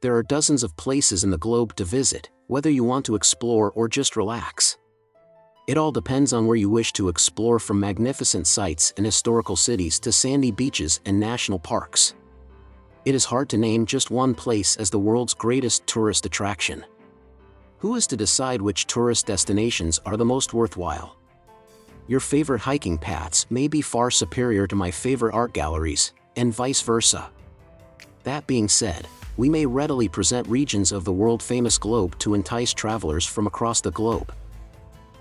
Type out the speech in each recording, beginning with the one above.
There are dozens of places in the globe to visit, whether you want to explore or just relax. It all depends on where you wish to explore, from magnificent sights and historical cities to sandy beaches and national parks. It is hard to name just one place as the world's greatest tourist attraction. Who is to decide which tourist destinations are the most worthwhile? Your favorite hiking paths may be far superior to my favorite art galleries, and vice versa. That being said, we may readily present regions of the world-famous globe to entice travelers from across the globe.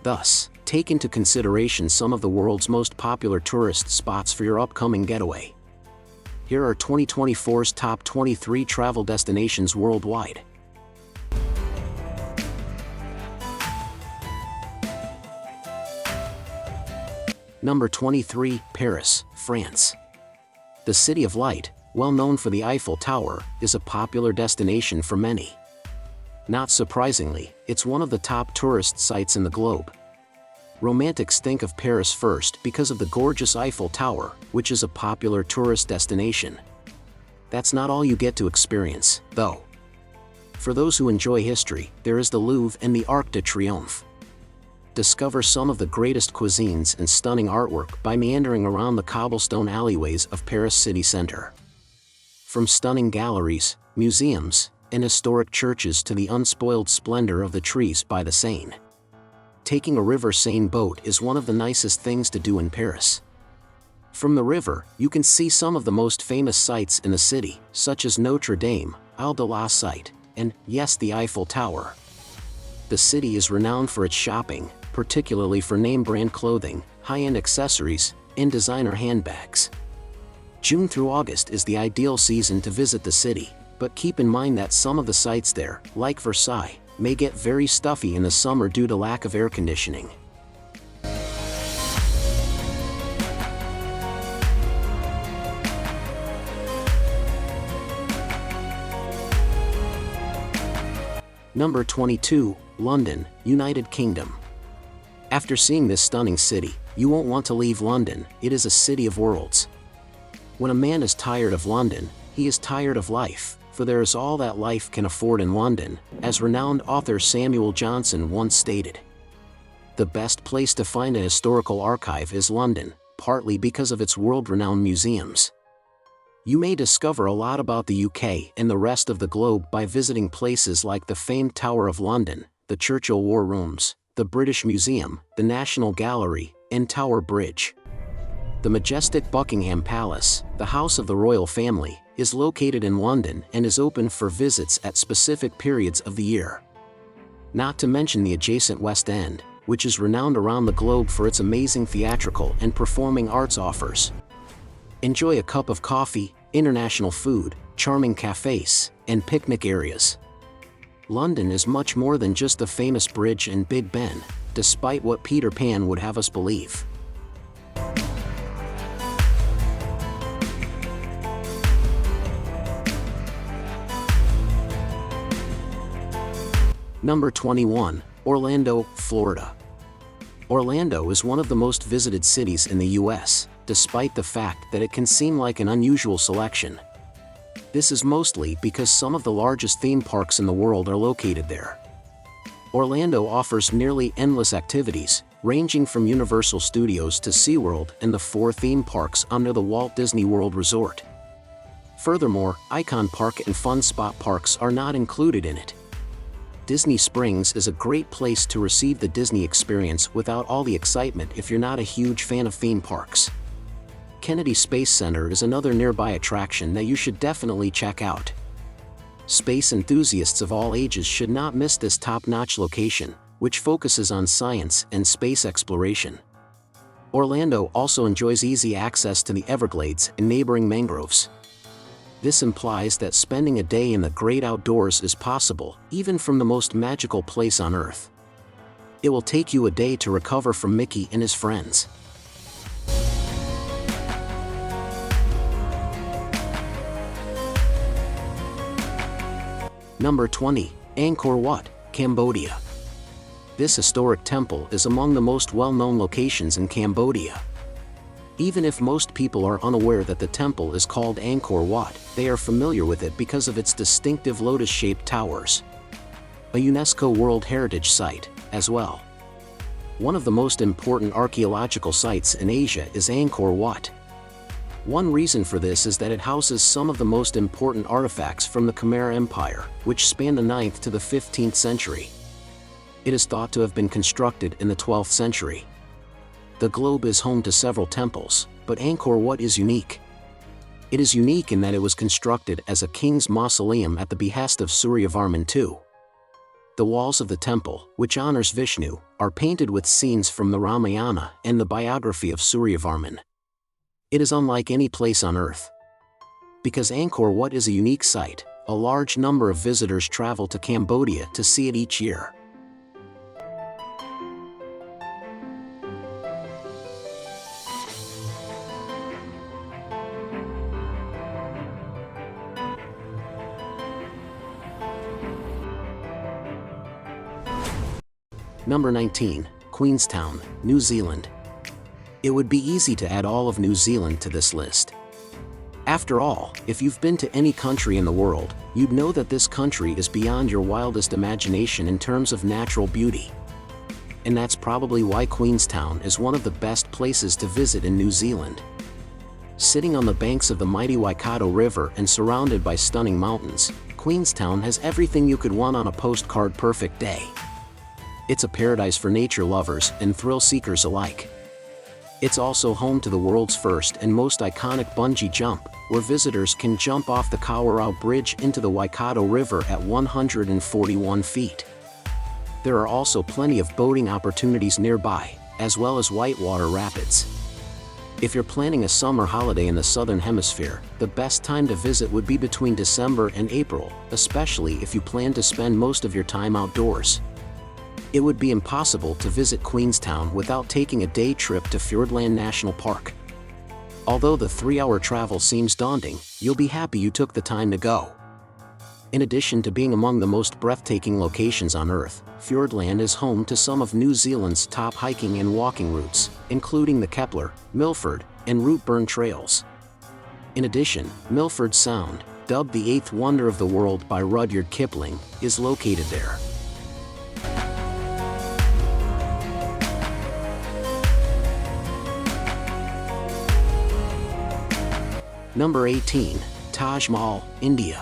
Thus, take into consideration some of the world's most popular tourist spots for your upcoming getaway. Here are 2024's top 23 travel destinations worldwide. Number 23, Paris, France. The City of Light, well known for the Eiffel Tower, is a popular destination for many. Not surprisingly, it's one of the top tourist sites in the globe. Romantics think of Paris first because of the gorgeous Eiffel Tower, which is a popular tourist destination. That's not all you get to experience, though. For those who enjoy history, there is the Louvre and the Arc de Triomphe. Discover some of the greatest cuisines and stunning artwork by meandering around the cobblestone alleyways of Paris city center. From stunning galleries, museums, and historic churches to the unspoiled splendor of the trees by the Seine. Taking a River Seine boat is one of the nicest things to do in Paris. From the river, you can see some of the most famous sights in the city, such as Notre Dame, Ile de la Cite, and, yes, the Eiffel Tower. The city is renowned for its shopping, particularly for name-brand clothing, high-end accessories, and designer handbags. June through August is the ideal season to visit the city, but keep in mind that some of the sites there, like Versailles, may get very stuffy in the summer due to lack of air conditioning. Number 22, London, United Kingdom. After seeing this stunning city, you won't want to leave London. It is a city of worlds. When a man is tired of London, he is tired of life, for there is all that life can afford in London, as renowned author Samuel Johnson once stated. The best place to find a historical archive is London, partly because of its world-renowned museums. You may discover a lot about the UK and the rest of the globe by visiting places like the famed Tower of London, the Churchill War Rooms, the British Museum, the National Gallery, and Tower Bridge. The majestic Buckingham Palace, the house of the royal family, is located in London and is open for visits at specific periods of the year. Not to mention the adjacent West End, which is renowned around the globe for its amazing theatrical and performing arts offers. Enjoy a cup of coffee, international food, charming cafes, and picnic areas. London is much more than just the famous bridge and Big Ben, despite what Peter Pan would have us believe. Number 21, Orlando, Florida. Orlando is one of the most visited cities in the US, despite the fact that it can seem like an unusual selection. This is mostly because some of the largest theme parks in the world are located there. Orlando offers nearly endless activities, ranging from Universal Studios to SeaWorld and the 4 theme parks under the Walt Disney World Resort. Furthermore, Icon Park and Fun Spot parks are not included in it. Disney Springs is a great place to receive the Disney experience without all the excitement if you're not a huge fan of theme parks. Kennedy Space Center is another nearby attraction that you should definitely check out. Space enthusiasts of all ages should not miss this top-notch location, which focuses on science and space exploration. Orlando also enjoys easy access to the Everglades and neighboring mangroves. This implies that spending a day in the great outdoors is possible, even from the most magical place on Earth. It will take you a day to recover from Mickey and his friends. Number 20, Angkor Wat, Cambodia. This historic temple is among the most well-known locations in Cambodia. Even if most people are unaware that the temple is called Angkor Wat, they are familiar with it because of its distinctive lotus-shaped towers. A UNESCO World Heritage Site, as well. One of the most important archaeological sites in Asia is Angkor Wat. One reason for this is that it houses some of the most important artifacts from the Khmer Empire, which span the 9th to the 15th century. It is thought to have been constructed in the 12th century. The globe is home to several temples, but Angkor Wat is unique. It is unique in that it was constructed as a king's mausoleum at the behest of Suryavarman II. The walls of the temple, which honors Vishnu, are painted with scenes from the Ramayana and the biography of Suryavarman. It is unlike any place on Earth. Because Angkor Wat is a unique site, a large number of visitors travel to Cambodia to see it each year. Number 19, Queenstown, New Zealand. It would be easy to add all of New Zealand to this list. After all, if you've been to any country in the world, you'd know that this country is beyond your wildest imagination in terms of natural beauty. And that's probably why Queenstown is one of the best places to visit in New Zealand. Sitting on the banks of the mighty Waikato River and surrounded by stunning mountains, Queenstown has everything you could want on a postcard perfect day. It's a paradise for nature lovers and thrill seekers alike. It's also home to the world's first and most iconic bungee jump, where visitors can jump off the Kawarau Bridge into the Waikato River at 141 feet. There are also plenty of boating opportunities nearby, as well as whitewater rapids. If you're planning a summer holiday in the Southern Hemisphere, the best time to visit would be between December and April, especially if you plan to spend most of your time outdoors. It would be impossible to visit Queenstown without taking a day trip to Fiordland National Park. Although the 3-hour travel seems daunting, you'll be happy you took the time to go. In addition to being among the most breathtaking locations on Earth, Fiordland is home to some of New Zealand's top hiking and walking routes, including the Kepler, Milford, and Routeburn trails. In addition, Milford Sound, dubbed the eighth wonder of the world by Rudyard Kipling, is located there. Number 18, Taj Mahal, India.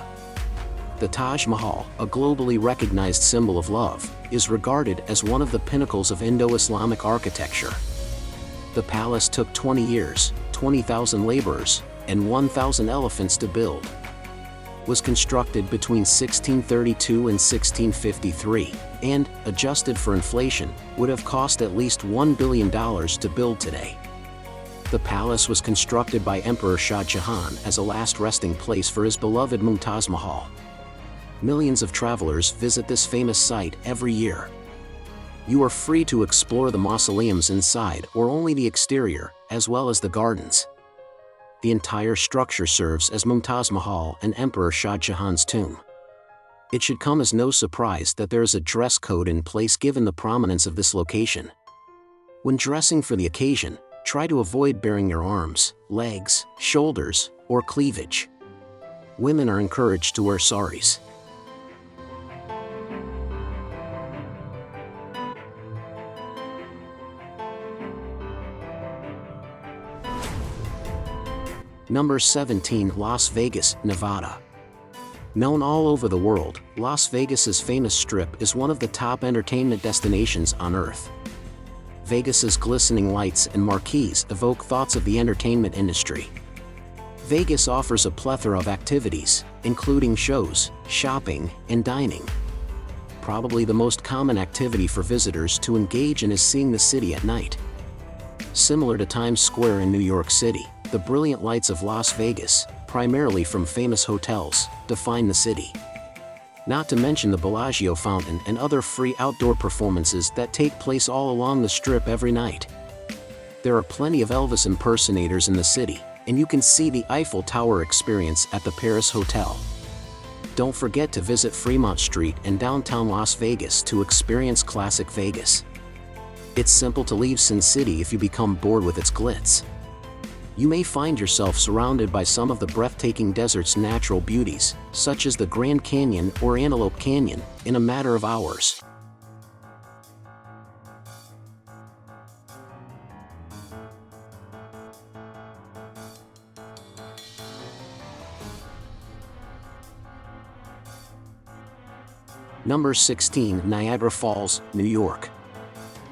The Taj Mahal, a globally recognized symbol of love, is regarded as one of the pinnacles of Indo-Islamic architecture. The palace took 20 years, 20,000 laborers, and 1,000 elephants to build. Was constructed between 1632 and 1653, and, adjusted for inflation, would have cost at least $1 billion to build today. The palace was constructed by Emperor Shah Jahan as a last resting place for his beloved Mumtaz Mahal. Millions of travelers visit this famous site every year. You are free to explore the mausoleums inside or only the exterior, as well as the gardens. The entire structure serves as Mumtaz Mahal and Emperor Shah Jahan's tomb. It should come as no surprise that there is a dress code in place given the prominence of this location. When dressing for the occasion, try to avoid baring your arms, legs, shoulders, or cleavage. Women are encouraged to wear saris. Number 17, Las Vegas, Nevada. Known all over the world, Las Vegas's famous Strip is one of the top entertainment destinations on Earth. Vegas's glistening lights and marquees evoke thoughts of the entertainment industry. Vegas offers a plethora of activities, including shows, shopping, and dining. Probably the most common activity for visitors to engage in is seeing the city at night. Similar to Times Square in New York City, the brilliant lights of Las Vegas, primarily from famous hotels, define the city. Not to mention the Bellagio fountain and other free outdoor performances that take place all along the Strip every night. There are plenty of Elvis impersonators in the city, and you can see the Eiffel Tower experience at the Paris Hotel. Don't forget to visit Fremont Street and downtown Las Vegas to experience classic Vegas. It's simple to leave Sin City if you become bored with its glitz. you may find yourself surrounded by some of the breathtaking desert's natural beauties, such as the Grand Canyon or Antelope Canyon, in a matter of hours. Number 16. Niagara Falls, New York.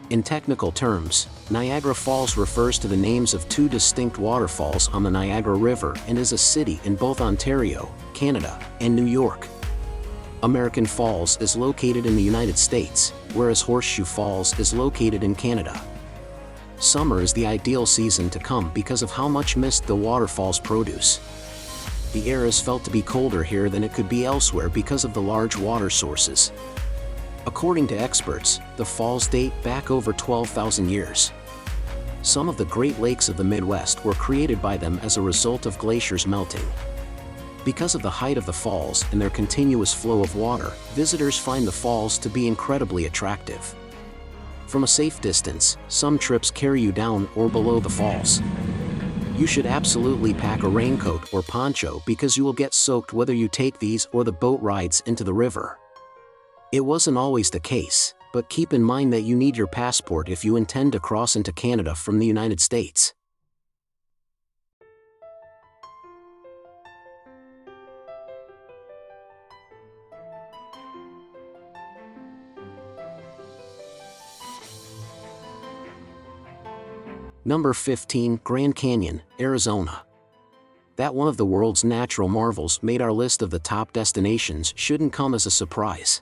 In technical terms, Niagara Falls refers to the names of two distinct waterfalls on the Niagara River and is a city in both Ontario, Canada, and New York. American Falls is located in the United States, whereas Horseshoe Falls is located in Canada. Summer is the ideal season to come because of how much mist the waterfalls produce. The air is felt to be colder here than it could be elsewhere because of the large water sources. According to experts, the falls date back over 12,000 years. Some of the Great Lakes of the Midwest were created by them as a result of glaciers melting. Because of the height of the falls and their continuous flow of water, visitors find the falls to be incredibly attractive. From a safe distance, some trips carry you down or below the falls. You should absolutely pack a raincoat or poncho because you will get soaked whether you take these or the boat rides into the river. It wasn't always the case, but keep in mind that you need your passport if you intend to cross into Canada from the United States. Number 15. Grand Canyon, Arizona. That one of the world's natural marvels made our list of the top destinations shouldn't come as a surprise.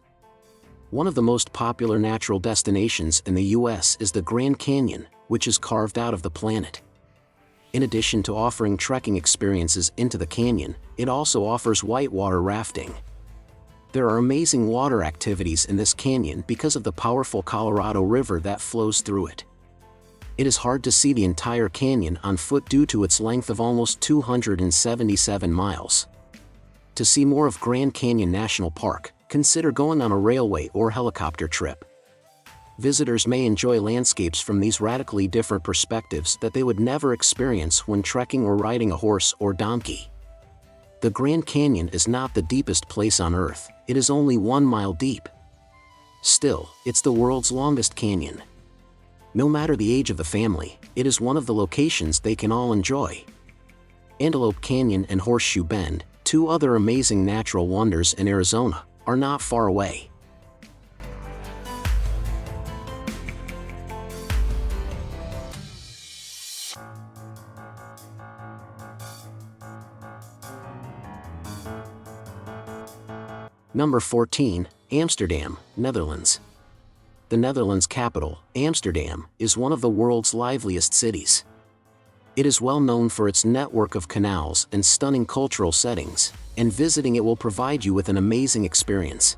One of the most popular natural destinations in the US is the Grand Canyon, which is carved out of the planet. In addition to offering trekking experiences into the canyon, it also offers whitewater rafting. There are amazing water activities in this canyon because of the powerful Colorado River that flows through it. It is hard to see the entire canyon on foot due to its length of almost 277 miles. To see more of Grand Canyon National Park, consider going on a railway or helicopter trip. Visitors may enjoy landscapes from these radically different perspectives that they would never experience when trekking or riding a horse or donkey. The Grand Canyon is not the deepest place on Earth, it is only 1 mile deep. Still, it's the world's longest canyon. No matter the age of the family, it is one of the locations they can all enjoy. Antelope Canyon and Horseshoe Bend, two other amazing natural wonders in Arizona, are not far away. Number 14. Amsterdam, Netherlands. The Netherlands capital, Amsterdam, is one of the world's liveliest cities. It is well known for its network of canals and stunning cultural settings, and visiting it will provide you with an amazing experience.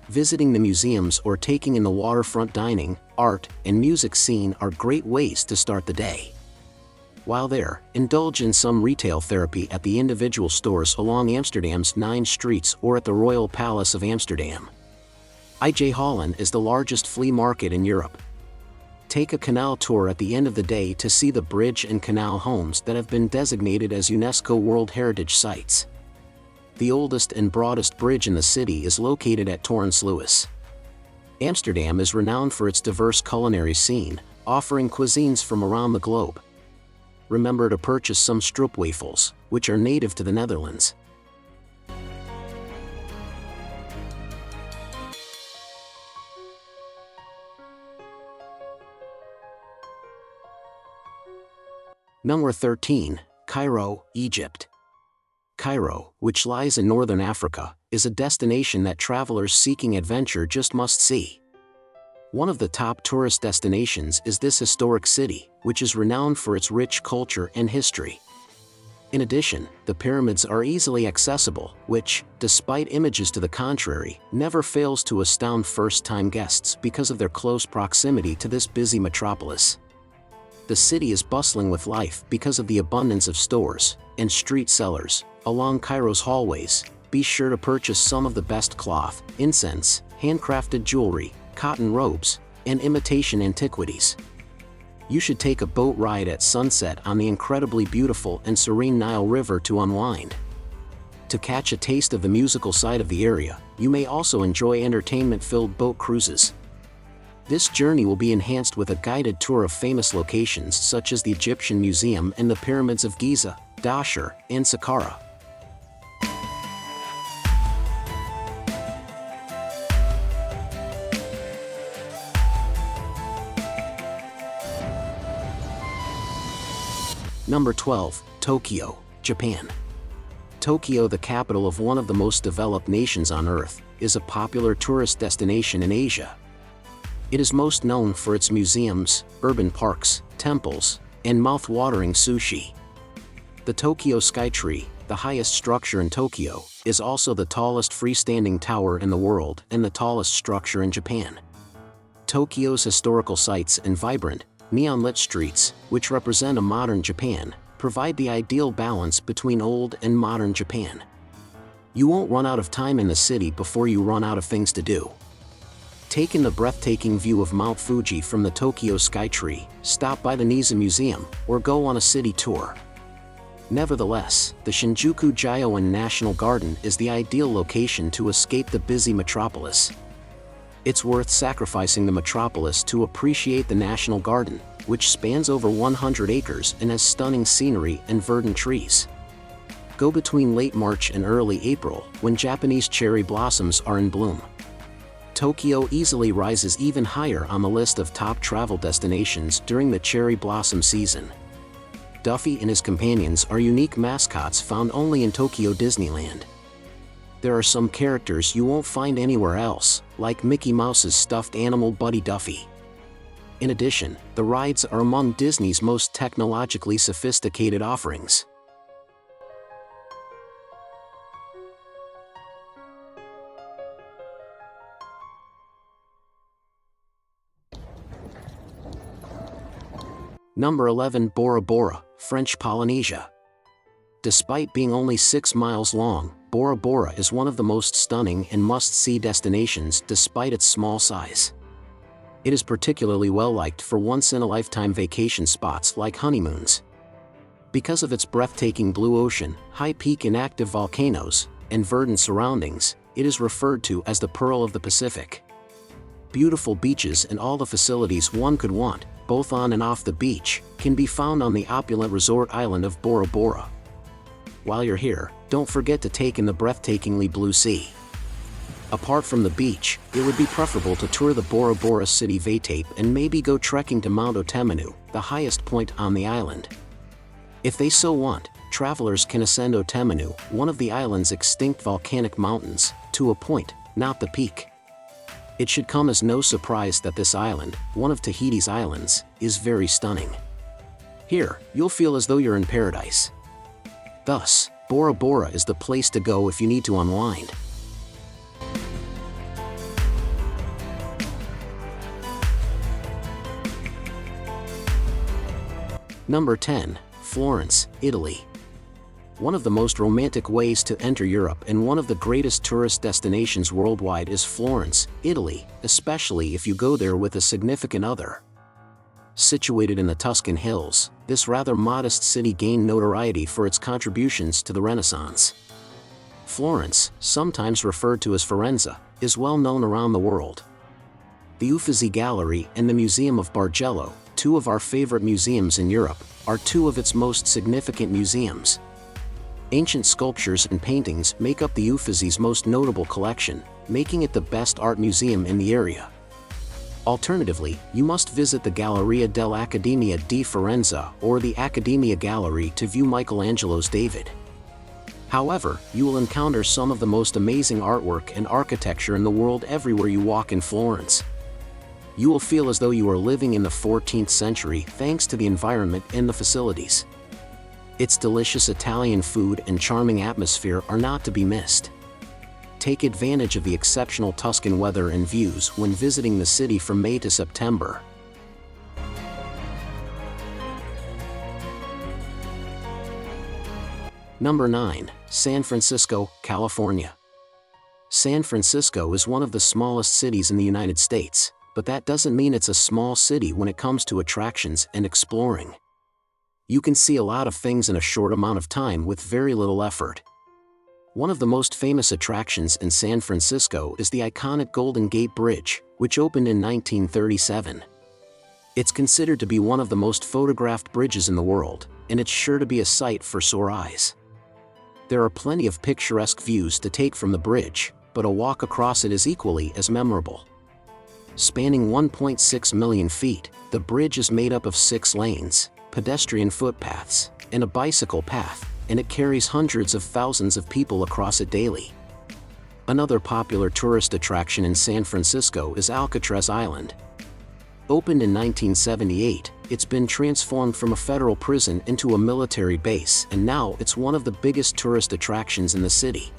Visiting the museums or taking in the waterfront dining, art, and music scene are great ways to start the day. While there, indulge in some retail therapy at the individual stores along Amsterdam's 9 streets or at the Royal Palace of Amsterdam. IJ Holland is the largest flea market in Europe. Take a canal tour at the end of the day to see the bridge and canal homes that have been designated as UNESCO World Heritage Sites. The oldest and broadest bridge in the city is located at Torrens-Lewis. Amsterdam is renowned for its diverse culinary scene, offering cuisines from around the globe. Remember to purchase some stroopwafels, which are native to the Netherlands. Number 13. Cairo, Egypt. Cairo, which lies in northern Africa, is a destination that travelers seeking adventure just must see. One of the top tourist destinations is this historic city, which is renowned for its rich culture and history. In addition, the pyramids are easily accessible, which, despite images to the contrary, never fails to astound first-time guests because of their close proximity to this busy metropolis. The city is bustling with life because of the abundance of stores and street sellers along Cairo's hallways. Be sure to purchase some of the best cloth, incense, handcrafted jewelry, cotton robes, and imitation antiquities. You should take a boat ride at sunset on the incredibly beautiful and serene Nile River to unwind. To catch a taste of the musical side of the area, you may also enjoy entertainment-filled boat cruises. This journey will be enhanced with a guided tour of famous locations such as the Egyptian Museum and the Pyramids of Giza, Dahshur, and Saqqara. Number 12, Tokyo, Japan. Tokyo, the capital of one of the most developed nations on Earth, is a popular tourist destination in Asia. It is most known for its museums, urban parks, temples, and mouth-watering sushi. The Tokyo Skytree, the highest structure in Tokyo, is also the tallest freestanding tower in the world and the tallest structure in Japan. Tokyo's historical sites and vibrant, neon-lit streets, which represent a modern Japan, provide the ideal balance between old and modern Japan. You won't run out of time in the city before you run out of things to do. Take in the breathtaking view of Mount Fuji from the Tokyo Skytree, stop by the Niza Museum, or go on a city tour. Nevertheless, the Shinjuku Gyoen National Garden is the ideal location to escape the busy metropolis. It's worth sacrificing the metropolis to appreciate the National Garden, which spans over 100 acres and has stunning scenery and verdant trees. Go between late March and early April, when Japanese cherry blossoms are in bloom. Tokyo easily rises even higher on the list of top travel destinations during the cherry blossom season. Duffy and his companions are unique mascots found only in Tokyo Disneyland. There are some characters you won't find anywhere else, like Mickey Mouse's stuffed animal Buddy Duffy. In addition, the rides are among Disney's most technologically sophisticated offerings. Number 11, Bora Bora, French Polynesia. Despite being only 6 miles long, Bora Bora is one of the most stunning and must-see destinations despite its small size. It is particularly well-liked for once-in-a-lifetime vacation spots like honeymoons. Because of its breathtaking blue ocean, high peak and active volcanoes, and verdant surroundings, it is referred to as the Pearl of the Pacific. Beautiful beaches and all the facilities one could want, both on and off the beach, can be found on the opulent resort island of Bora Bora. While you're here, don't forget to take in the breathtakingly blue sea. Apart from the beach, it would be preferable to tour the Bora Bora city Vatape and maybe go trekking to Mount Otemanu, the highest point on the island. If they so want, travelers can ascend Otemanu, one of the island's extinct volcanic mountains, to a point, not the peak. It should come as no surprise that this island, one of Tahiti's islands, is very stunning. Here, you'll feel as though you're in paradise. Thus, Bora Bora is the place to go if you need to unwind. Number 10, Florence, Italy. One of the most romantic ways to enter Europe and one of the greatest tourist destinations worldwide is Florence, Italy, especially if you go there with a significant other. Situated in the Tuscan hills, this rather modest city gained notoriety for its contributions to the Renaissance. Florence, sometimes referred to as Firenze, is well known around the world. The Uffizi Gallery and the Museum of Bargello, two of our favorite museums in Europe, are two of its most significant museums. Ancient sculptures and paintings make up the Uffizi's most notable collection, making it the best art museum in the area. Alternatively, you must visit the Galleria dell'Accademia di Firenze or the Accademia Gallery to view Michelangelo's David. However, you will encounter some of the most amazing artwork and architecture in the world everywhere you walk in Florence. You will feel as though you are living in the 14th century thanks to the environment and the facilities. Its delicious Italian food and charming atmosphere are not to be missed. Take advantage of the exceptional Tuscan weather and views when visiting the city from May to September. Number 9, San Francisco, California. San Francisco is one of the smallest cities in the United States, but that doesn't mean it's a small city when it comes to attractions and exploring. You can see a lot of things in a short amount of time with very little effort. One of the most famous attractions in San Francisco is the iconic Golden Gate Bridge, which opened in 1937. It's considered to be one of the most photographed bridges in the world, and it's sure to be a sight for sore eyes. There are plenty of picturesque views to take from the bridge, but a walk across it is equally as memorable. Spanning 1.6 million feet, the bridge is made up of 6 lanes, pedestrian footpaths, and a bicycle path, and it carries hundreds of thousands of people across it daily. Another popular tourist attraction in San Francisco is Alcatraz Island. Opened in 1978, it's been transformed from a federal prison into a military base, and now it's one of the biggest tourist attractions in the city.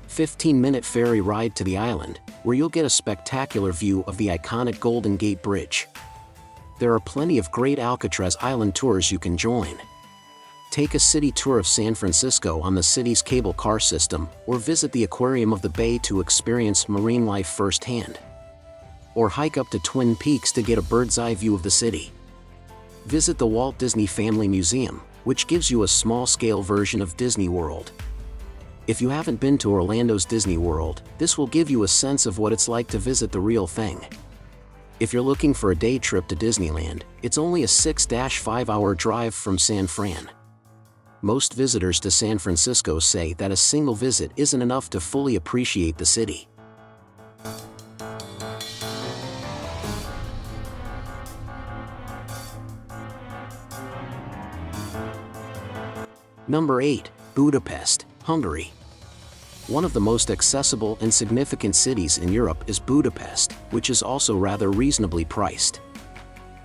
15-minute ferry ride to the island, where you'll get a spectacular view of the iconic Golden Gate Bridge. There are plenty of great Alcatraz Island tours you can join. Take a city tour of San Francisco on the city's cable car system, or visit the aquarium of the bay to experience marine life firsthand. Or hike up to Twin Peaks to get a bird's-eye view of the city. Visit the Walt Disney Family Museum, which gives you a small-scale version of Disney World. If you haven't been to Orlando's Disney World, this will give you a sense of what it's like to visit the real thing. If you're looking for a day trip to Disneyland, it's only a 6-5-hour drive from San Fran. Most visitors to San Francisco say that a single visit isn't enough to fully appreciate the city. Number 8. Budapest, Hungary. One of the most accessible and significant cities in Europe is Budapest, which is also rather reasonably priced.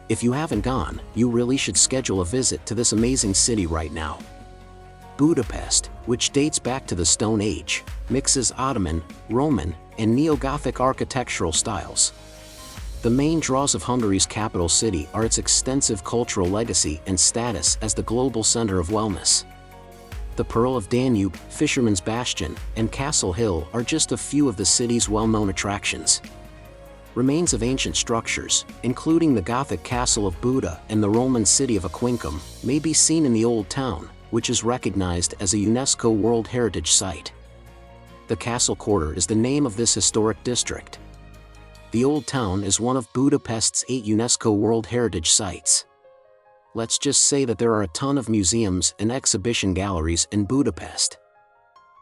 If you haven't gone, you really should schedule a visit to this amazing city right now. Budapest, which dates back to the Stone Age, mixes Ottoman, Roman, and Neo-Gothic architectural styles. The main draws of Hungary's capital city are its extensive cultural legacy and status as the global center of wellness. The Pearl of Danube, Fisherman's Bastion, and Castle Hill are just a few of the city's well-known attractions. Remains of ancient structures, including the Gothic Castle of Buda and the Roman city of Aquincum, may be seen in the Old Town, which is recognized as a UNESCO World Heritage Site. The Castle Quarter is the name of this historic district. The Old Town is one of Budapest's 8 UNESCO World Heritage Sites. Let's just say that there are a ton of museums and exhibition galleries in Budapest.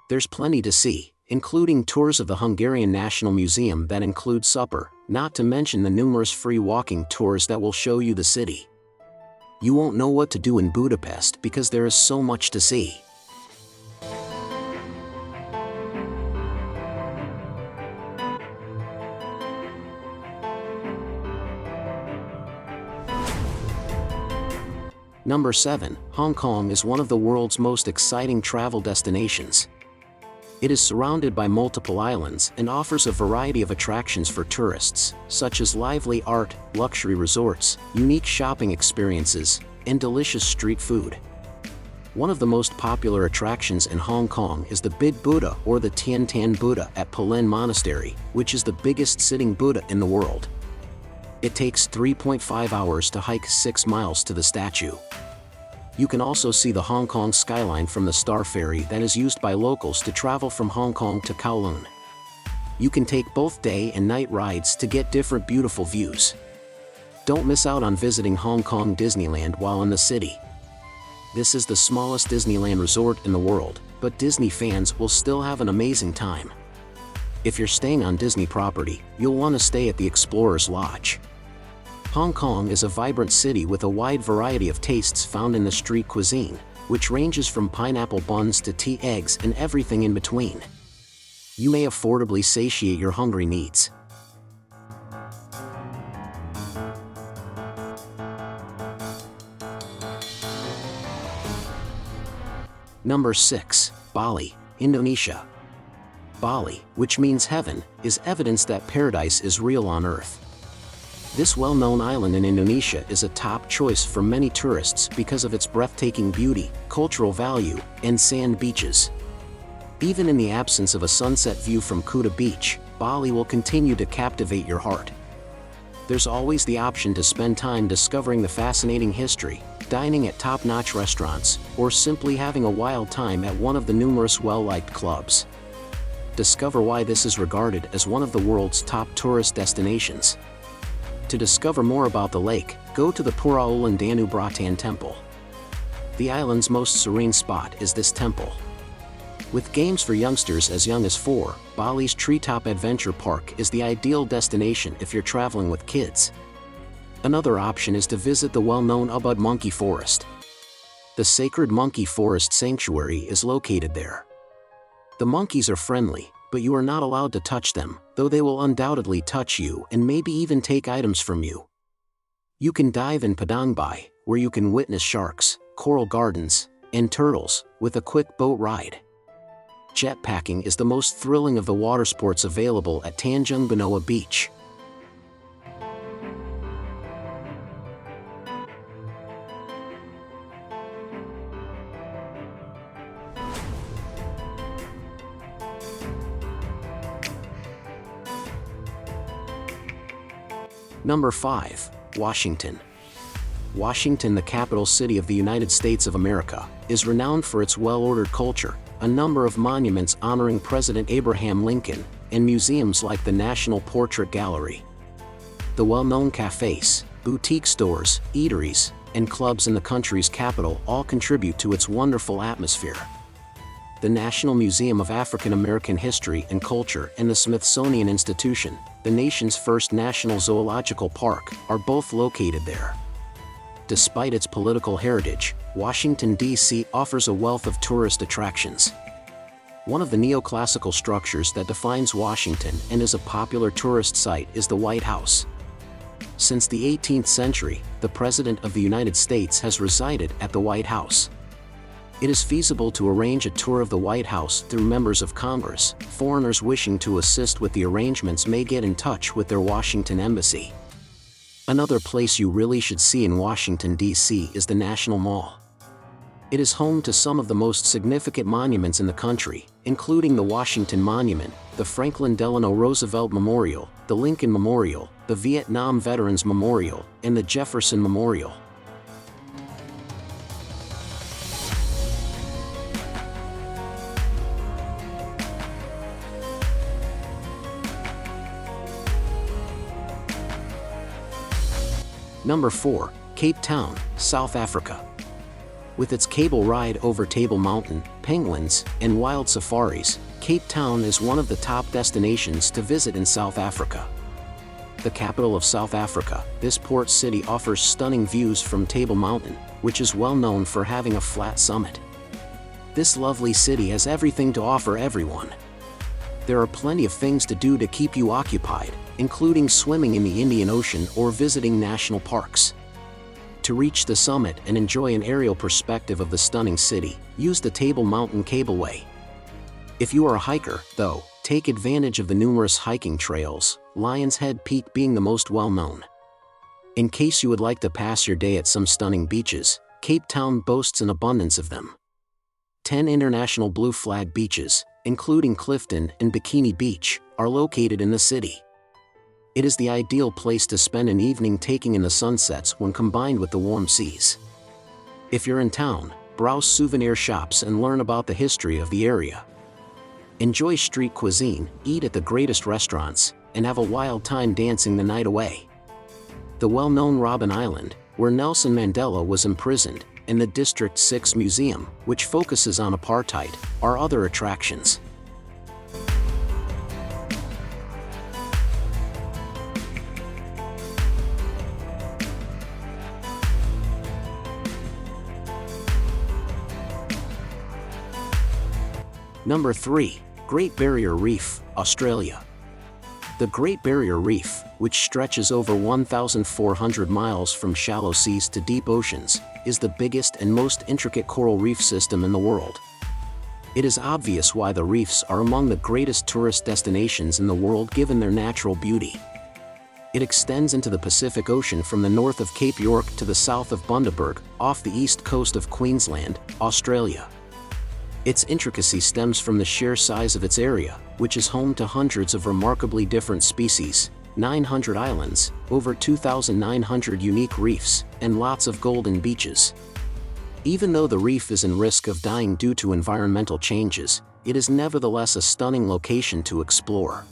There's plenty to see, including tours of the Hungarian National Museum that include supper, not to mention the numerous free walking tours that will show you the city. You won't know what to do in Budapest because there is so much to see. Number 7. Hong Kong is one of the world's most exciting travel destinations. It is surrounded by multiple islands and offers a variety of attractions for tourists, such as lively art, luxury resorts, unique shopping experiences, and delicious street food. One of the most popular attractions in Hong Kong is the Big Buddha or the Tian Tan Buddha at Palin Monastery, which is the biggest sitting Buddha in the world. It takes 3.5 hours to hike 6 miles to the statue. You can also see the Hong Kong skyline from the Star Ferry that is used by locals to travel from Hong Kong to Kowloon. You can take both day and night rides to get different beautiful views. Don't miss out on visiting Hong Kong Disneyland while in the city. This is the smallest Disneyland resort in the world, but Disney fans will still have an amazing time. If you're staying on Disney property, you'll want to stay at the Explorer's Lodge. Hong Kong is a vibrant city with a wide variety of tastes found in the street cuisine, which ranges from pineapple buns to tea eggs and everything in between. You may affordably satiate your hungry needs. Number 6. Bali, Indonesia. Bali, which means heaven, is evidence that paradise is real on Earth. This well-known island in Indonesia is a top choice for many tourists because of its breathtaking beauty, cultural value, and sand beaches. Even in the absence of a sunset view from Kuta Beach, Bali will continue to captivate your heart. there's always the option to spend time discovering the fascinating history, dining at top-notch restaurants, or simply having a wild time at one of the numerous well-liked clubs. Discover why this is regarded as one of the world's top tourist destinations. To discover more about the lake, go to the Pura Ulen Danu Bratan Temple. The island's most serene spot is this temple. With games for youngsters as young as 4, Bali's Treetop Adventure Park is the ideal destination if you're traveling with kids. Another option is to visit the well-known Ubud Monkey Forest. The Sacred Monkey Forest Sanctuary is located there. The monkeys are friendly, but you are not allowed to touch them, though they will undoubtedly touch you and maybe even take items from you. You can dive in Padang Bai, where you can witness sharks, coral gardens, and turtles, with a quick boat ride. Jetpacking is the most thrilling of the water sports available at Tanjung Benoa Beach. Number 5. Washington. Washington, the capital city of the United States of America, is renowned for its well-ordered culture, a number of monuments honoring President Abraham Lincoln, and museums like the National Portrait Gallery. The well-known cafes, boutique stores, eateries, and clubs in the country's capital all contribute to its wonderful atmosphere. The National Museum of African American History and Culture and the Smithsonian Institution, the nation's first national zoological park, are both located there. Despite its political heritage, Washington, D.C. offers a wealth of tourist attractions. One of the neoclassical structures that defines Washington and is a popular tourist site is the White House. Since the 18th century, the President of the United States has resided at the White House. It is feasible to arrange a tour of the White House through members of Congress. Foreigners wishing to assist with the arrangements may get in touch with their Washington embassy. Another place you really should see in Washington, D.C. is the National Mall. It is home to some of the most significant monuments in the country, including the Washington Monument, the Franklin Delano Roosevelt Memorial, the Lincoln Memorial, the Vietnam Veterans Memorial, and the Jefferson Memorial. Number 4. Cape Town, South Africa. With its cable ride over Table Mountain, penguins, and wild safaris, Cape Town is one of the top destinations to visit in South Africa. The capital of South Africa, this port city offers stunning views from Table Mountain, which is well known for having a flat summit. This lovely city has everything to offer everyone. There are plenty of things to do to keep you occupied, including swimming in the Indian Ocean or visiting national parks. To reach the summit and enjoy an aerial perspective of the stunning city, use the Table Mountain Cableway. If you are a hiker, though, take advantage of the numerous hiking trails, Lion's Head Peak being the most well-known. In case you would like to pass your day at some stunning beaches, Cape Town boasts an abundance of them. 10 international blue flag beaches, including Clifton and Bikini Beach, are located in the city. It is the ideal place to spend an evening taking in the sunsets when combined with the warm seas. If you're in town, browse souvenir shops and learn about the history of the area. Enjoy street cuisine, eat at the greatest restaurants, and have a wild time dancing the night away. The well-known Robben Island, where Nelson Mandela was imprisoned, and the District 6 Museum, which focuses on apartheid, are other attractions. Number 3. Great Barrier Reef, Australia. The Great Barrier Reef, which stretches over 1,400 miles from shallow seas to deep oceans, is the biggest and most intricate coral reef system in the world. It is obvious why the reefs are among the greatest tourist destinations in the world given their natural beauty. It extends into the Pacific Ocean from the north of Cape York to the south of Bundaberg, off the east coast of Queensland, Australia. Its intricacy stems from the sheer size of its area, which is home to hundreds of remarkably different species, 900 islands, over 2,900 unique reefs, and lots of golden beaches. Even though the reef is in risk of dying due to environmental changes, it is nevertheless a stunning location to explore.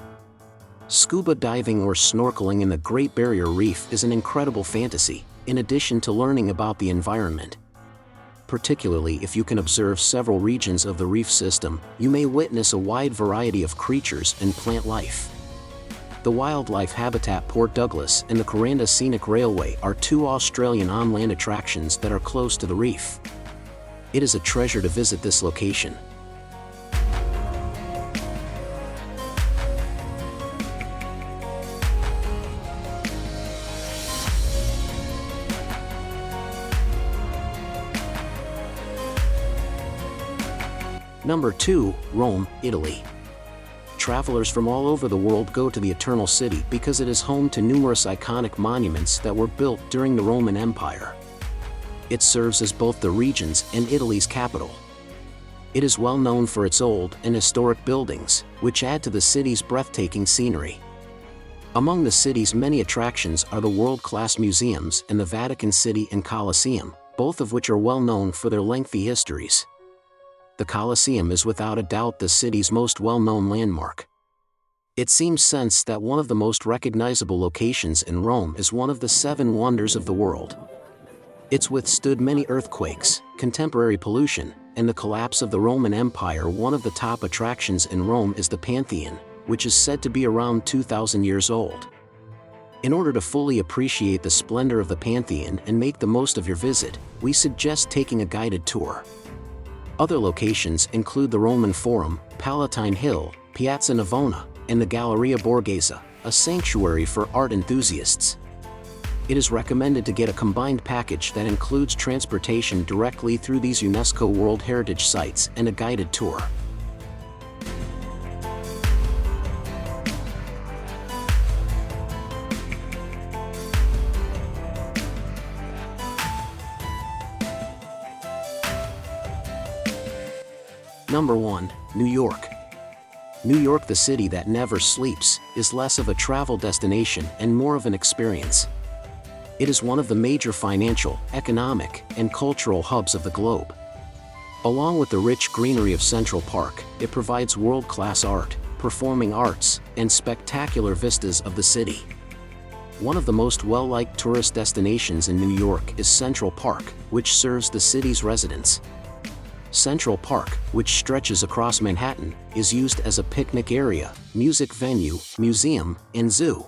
Scuba diving or snorkeling in the Great Barrier Reef is an incredible fantasy, in addition to learning about the environment. Particularly if you can observe several regions of the reef system, you may witness a wide variety of creatures and plant life. The wildlife habitat Port Douglas and the Kuranda Scenic Railway are two Australian on-land attractions that are close to the reef. It is a treasure to visit this location. Number 2, Rome, Italy. Travelers from all over the world go to the Eternal City because it is home to numerous iconic monuments that were built during the Roman Empire. It serves as both the region's and Italy's capital. It is well known for its old and historic buildings, which add to the city's breathtaking scenery. Among the city's many attractions are the world-class museums and the Vatican City and Colosseum, both of which are well known for their lengthy histories. The Colosseum is without a doubt the city's most well-known landmark. It seems sense that one of the most recognizable locations in Rome is one of the 7 wonders of the world. It's withstood many earthquakes, contemporary pollution, and the collapse of the Roman Empire. One of the top attractions in Rome is the Pantheon, which is said to be around 2,000 years old. In order to fully appreciate the splendor of the Pantheon and make the most of your visit, we suggest taking a guided tour. Other locations include the Roman Forum, Palatine Hill, Piazza Navona, and the Galleria Borghese, a sanctuary for art enthusiasts. It is recommended to get a combined package that includes transportation directly through these UNESCO World Heritage Sites and a guided tour. Number 1, New York. New York, the city that never sleeps, is less of a travel destination and more of an experience. It is one of the major financial, economic, and cultural hubs of the globe. Along with the rich greenery of Central Park, it provides world-class art, performing arts, and spectacular vistas of the city. One of the most well-liked tourist destinations in New York is Central Park, which serves the city's residents. Central Park, which stretches across Manhattan, is used as a picnic area, music venue, museum, and zoo.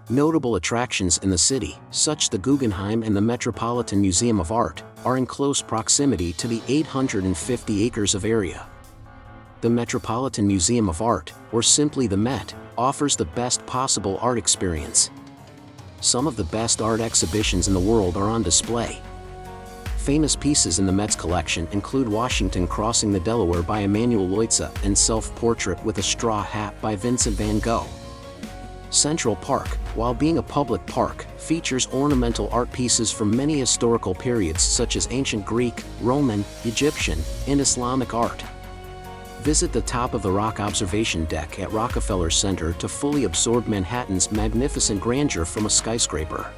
Notable attractions in the city, such as the Guggenheim and the Metropolitan Museum of Art, are in close proximity to the 850 acres of area. The Metropolitan Museum of Art, or simply the Met, offers the best possible art experience. Some of the best art exhibitions in the world are on display. Famous pieces in the Met's collection include Washington Crossing the Delaware by Emanuel Leutze and Self-Portrait with a Straw Hat by Vincent van Gogh. Central Park, while being a public park, features ornamental art pieces from many historical periods such as ancient Greek, Roman, Egyptian, and Islamic art. Visit the top of the Rock Observation Deck at Rockefeller Center to fully absorb Manhattan's magnificent grandeur from a skyscraper.